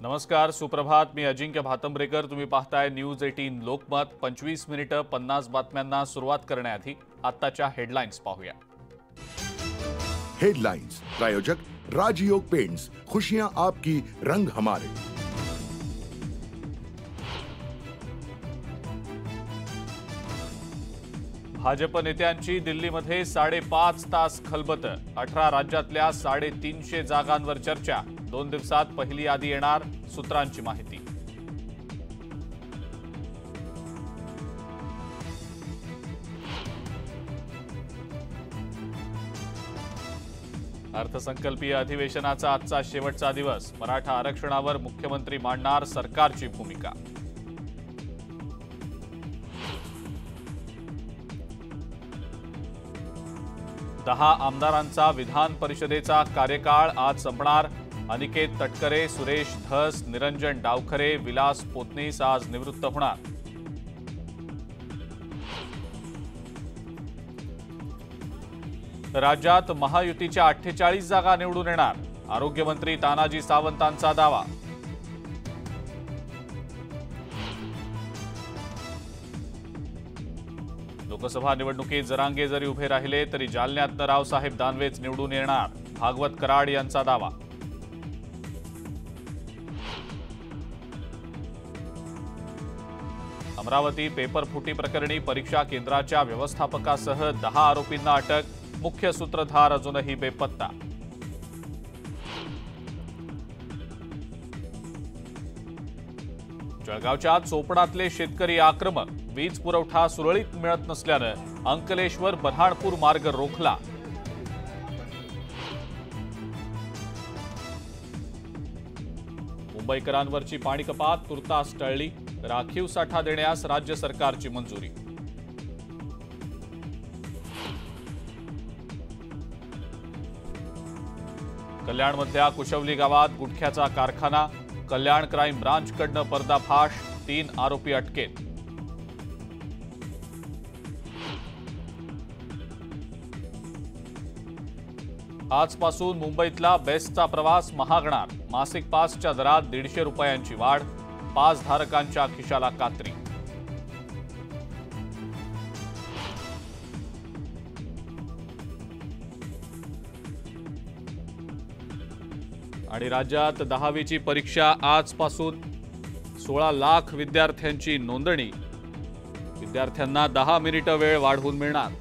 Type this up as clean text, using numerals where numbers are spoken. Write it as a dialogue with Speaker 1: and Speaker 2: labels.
Speaker 1: नमस्कार, सुप्रभात. मी अजिंक्य भातंब्रेकर. तुम्ही पाहताय न्यूज 18 लोकमत. 25 मिनिटं 50 बातम्यांना सुरुवात करण्याआधी आत्ताच्या हेडलाईन्स पाहूया.
Speaker 2: हेडलाइंस प्रायोजक राजयोग पेंट्स, खुशियां आपकी, रंग हमारे.
Speaker 1: भाजप नेत्यांची दिल्लीमध्ये 5.5 तास खलबत. 18 राज्यातल्या 350 जागांवर चर्चा. 2 दिवसात पहिली यादी येणार, सूत्रांची माहिती. अर्थसंकल्पीय अधिवेशनाचा आजचा शेवटचा दिवस. मराठा आरक्षणावर मुख्यमंत्री मांडणार सरकारची भूमिका. दहा आमदारांचा विधान परिषदेचा कार्यकाळ आज संपणार. अनिकेत तटकरे, सुरेश धस, निरंजन डावखरे, विलास पोतनीस आज निवृत्त होणार. राज्यात महायुतीच्या 48 जागा निवडून येणार. आरोग्यमंत्री तानाजी सावंतांचा दावा. लोकसभा निवडणुकीत जरांगे जरी उभे राहिले तरी जालन्यात रावसाहेब दानवेच निवडून येणार. भागवत कराड यांचा दावा. अमरावती पेपर फुटी प्रकरणी परीक्षा केंद्राच्या व्यवस्थापकासह 10 आरोपींना अटक. मुख्य सूत्रधार अजूनही बेपत्ता. जळगावच्या चोपडातले शेतकरी आक्रमक. वीज पुरवठा सुरळीत मिळत नसल्यानं अंकलेश्वर बऱ्हाणपूर मार्ग रोखला. मुंबईकरांवरची पाणी कपात तुर्तास टळली. राखीव साठा देण्यास राज्य सरकारची मंजुरी. कल्याणमधल्या कुशवली गावात गुटख्याचा कारखाना. कल्याण क्राईम ब्रांचकडनं पर्दाफाश. 3 आरोपी अटकेत. आजपासून मुंबईतला बेस्टचा प्रवास महागणार. मासिक पासच्या दरात 150 रुपयांची वाढ. पास धारकांच्या खिशाला कात्री. आणि राज्यात 10वीची परीक्षा आजपासून. 16 लाख विद्यार्थ्यांची नोंदणी. विद्यार्थ्यांना 10 मिनिटं वेळ वाढवून मिळणार.